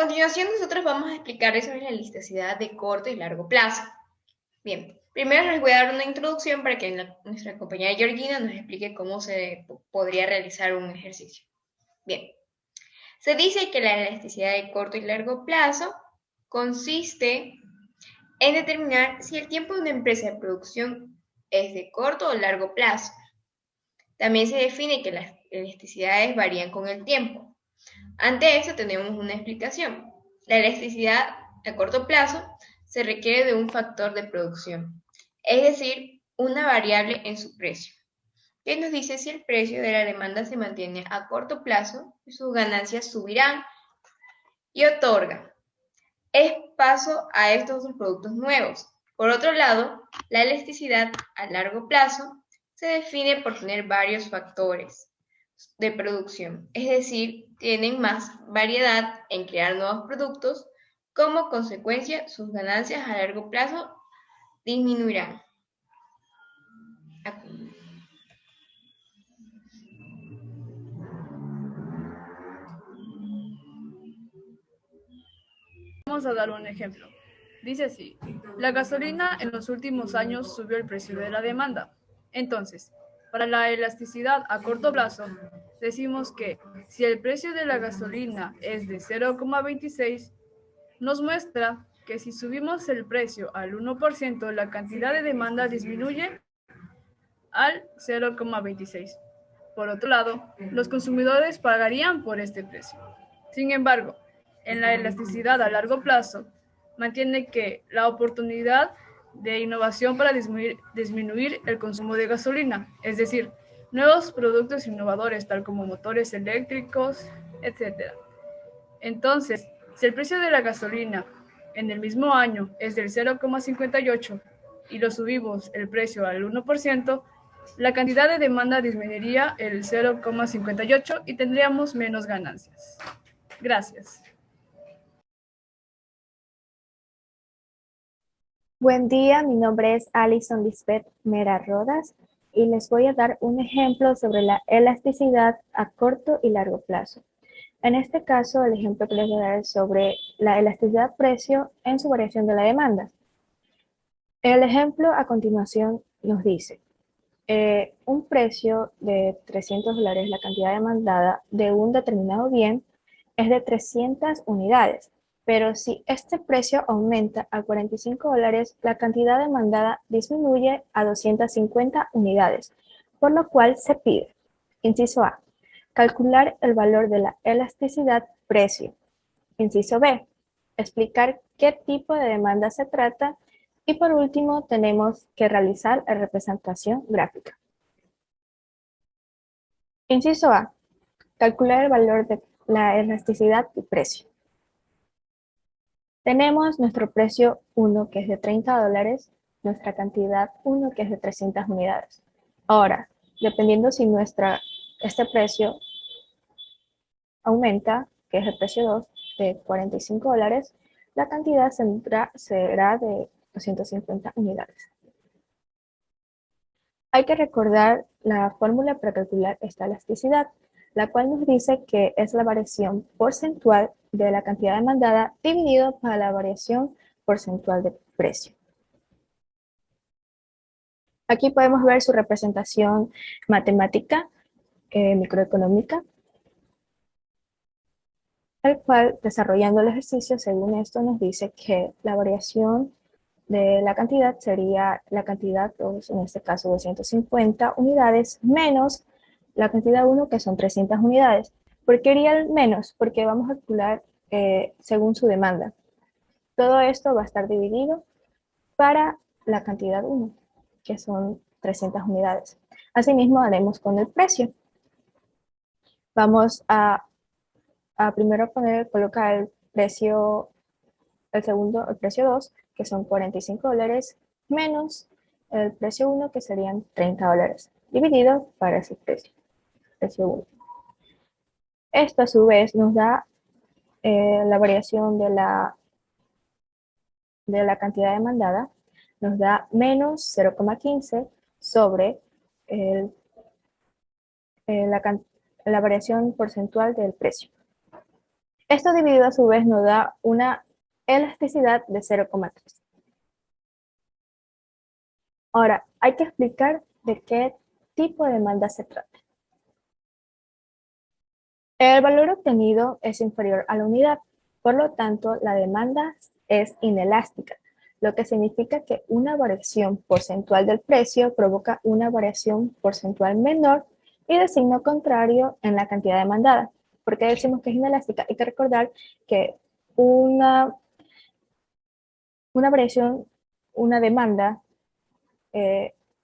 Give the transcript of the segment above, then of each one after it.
continuación nosotros vamos a explicarles sobre la elasticidad de corto y largo plazo. Bien, primero les voy a dar una introducción para que nuestra compañera Georgina nos explique cómo se podría realizar un ejercicio. Bien, se dice que la elasticidad de corto y largo plazo consiste en determinar si el tiempo de una empresa de producción es de corto o largo plazo. También se define que las elasticidades varían con el tiempo. Ante eso tenemos una explicación. La elasticidad a corto plazo se requiere de un factor de producción, es decir, una variable en su precio, que nos dice si el precio de la demanda se mantiene a corto plazo, sus ganancias subirán y otorga paso a estos dos productos nuevos. Por otro lado, la elasticidad a largo plazo se define por tener varios factores de producción, es decir, tienen más variedad en crear nuevos productos, como consecuencia sus ganancias a largo plazo disminuirán. Vamos a dar un ejemplo. Dice así, la gasolina en los últimos años subió el precio de la demanda. Entonces, para la elasticidad a corto plazo, decimos que si el precio de la gasolina es de 0,26, nos muestra que si subimos el precio al 1%, la cantidad de demanda disminuye al 0,26. Por otro lado, los consumidores pagarían por este precio. Sin embargo, en la elasticidad a largo plazo, mantiene que la oportunidad de innovación para disminuir el consumo de gasolina, es decir, nuevos productos innovadores, tal como motores eléctricos, etc. Entonces, si el precio de la gasolina en el mismo año es del 0,58 y lo subimos el precio al 1%, la cantidad de demanda disminuiría el 0,58 y tendríamos menos ganancias. Gracias. Buen día, mi nombre es Alison Lisbeth Mera Rodas y les voy a dar un ejemplo sobre la elasticidad a corto y largo plazo. En este caso, el ejemplo que les voy a dar es sobre la elasticidad precio en su variación de la demanda. El ejemplo a continuación nos dice, un precio de $300, la cantidad demandada de un determinado bien es de 300 unidades, pero si este precio aumenta a $45, la cantidad demandada disminuye a 250 unidades, por lo cual se pide, inciso A, calcular el valor de la elasticidad precio. Inciso B, explicar qué tipo de demanda se trata. Y por último, tenemos que realizar la representación gráfica. Inciso A, calcular el valor de la elasticidad y precio. Tenemos nuestro precio 1, que es de $30, nuestra cantidad 1, que es de 300 unidades. Ahora, dependiendo si este precio aumenta, que es el precio 2, de $45, la cantidad será de 250 unidades. Hay que recordar la fórmula para calcular esta elasticidad, la cual nos dice que es la variación porcentual de la cantidad demandada dividido por la variación porcentual de precio. Aquí podemos ver su representación matemática, microeconómica, el cual, desarrollando el ejercicio, según esto nos dice que la variación de la cantidad sería la cantidad 2, en este caso 250 unidades, menos la cantidad 1, que son 300 unidades. ¿Por qué haría el menos? Porque vamos a calcular según su demanda. Todo esto va a estar dividido para la cantidad 1, que son 300 unidades. Asimismo, haremos con el precio. Vamos a primero colocar el precio, el precio 2, que son $45, menos el precio 1, que serían $30, dividido para ese precio 1. Esto a su vez nos da la variación de la cantidad demandada, nos da menos 0,15 sobre la variación porcentual del precio. Esto dividido a su vez nos da una elasticidad de 0,3. Ahora, hay que explicar de qué tipo de demanda se trata. El valor obtenido es inferior a la unidad, por lo tanto, la demanda es inelástica, lo que significa que una variación porcentual del precio provoca una variación porcentual menor y de signo contrario en la cantidad demandada. ¿Por qué decimos que es inelástica? Hay que recordar que una variación, una demanda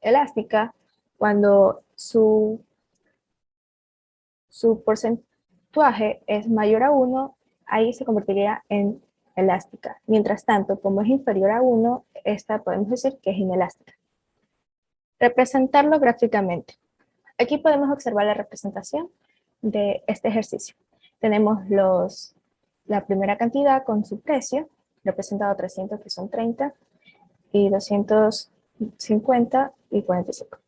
elástica, cuando su porcentaje es mayor a 1, ahí se convertiría en elástica. Mientras tanto, como es inferior a 1, esta podemos decir que es inelástica. Representarlo gráficamente. Aquí podemos observar la representación de este ejercicio. Tenemos la primera cantidad con su precio, representado 300 que son 30, y 250 y 45.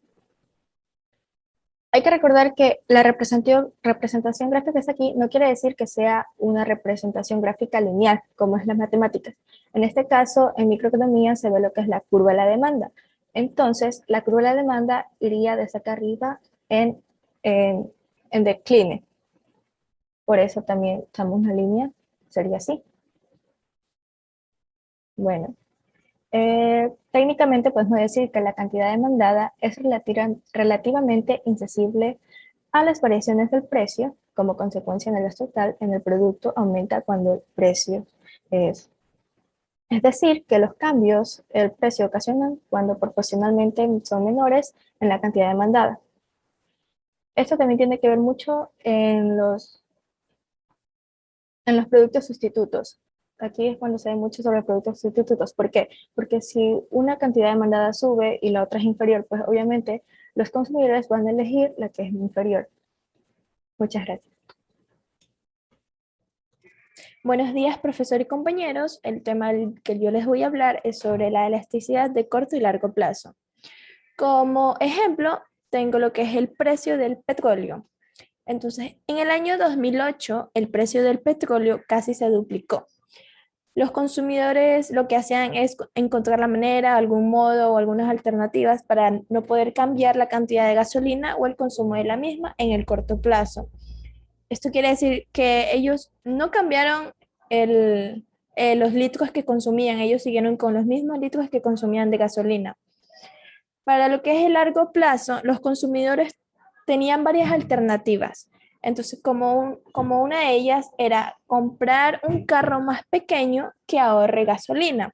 Hay que recordar que la representación gráfica que está aquí no quiere decir que sea una representación gráfica lineal, como es las matemáticas. En este caso, en microeconomía se ve lo que es la curva de la demanda. Entonces, la curva de la demanda iría desde acá arriba en decline. Por eso también usamos una línea, sería así. Bueno, técnicamente podemos decir que la cantidad demandada es relativamente insensible a las variaciones del precio. Como consecuencia, el gasto total en el producto aumenta cuando el precio es. Es decir, que los cambios, el precio ocasionan cuando proporcionalmente son menores en la cantidad demandada. Esto también tiene que ver mucho en los productos sustitutos. Aquí es cuando se ve mucho sobre productos sustitutos. ¿Por qué? Porque si una cantidad demandada sube y la otra es inferior, pues obviamente los consumidores van a elegir la que es inferior. Muchas gracias. Buenos días, profesor y compañeros. El tema del que yo les voy a hablar es sobre la elasticidad de corto y largo plazo. Como ejemplo, tengo lo que es el precio del petróleo. Entonces, en el año 2008, el precio del petróleo casi se duplicó. Los consumidores lo que hacían es encontrar la manera, algún modo o algunas alternativas para no poder cambiar la cantidad de gasolina o el consumo de la misma en el corto plazo. Esto quiere decir que ellos no cambiaron los litros que consumían, ellos siguieron con los mismos litros que consumían de gasolina. Para lo que es el largo plazo, los consumidores tenían varias alternativas. Entonces, como una de ellas era comprar un carro más pequeño que ahorre gasolina.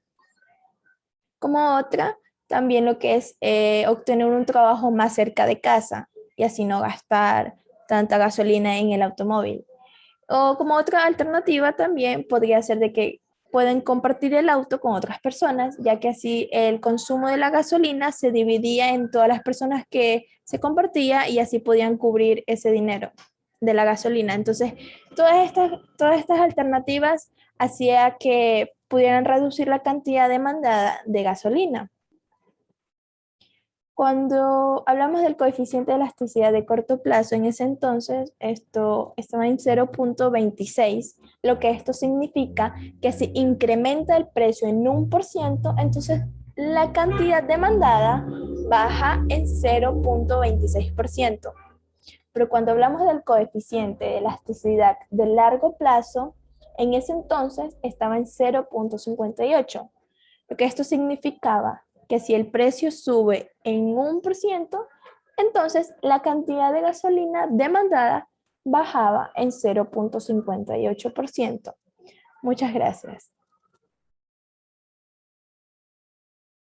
Como otra, también lo que es obtener un trabajo más cerca de casa y así no gastar tanta gasolina en el automóvil. O como otra alternativa también podría ser de que pueden compartir el auto con otras personas, ya que así el consumo de la gasolina se dividía en todas las personas que se compartía y así podían cubrir ese dinero de la gasolina. Entonces, todas estas alternativas hacía que pudieran reducir la cantidad demandada de gasolina. Cuando hablamos del coeficiente de elasticidad de corto plazo, en ese entonces esto estaba en 0,26, lo que esto significa que si incrementa el precio en 1%, entonces la cantidad demandada baja en 0,26%. Pero cuando hablamos del coeficiente de elasticidad de largo plazo, en ese entonces estaba en 0,58, lo que esto significaba que si el precio sube en 1%, entonces la cantidad de gasolina demandada bajaba en 0,58%. Muchas gracias.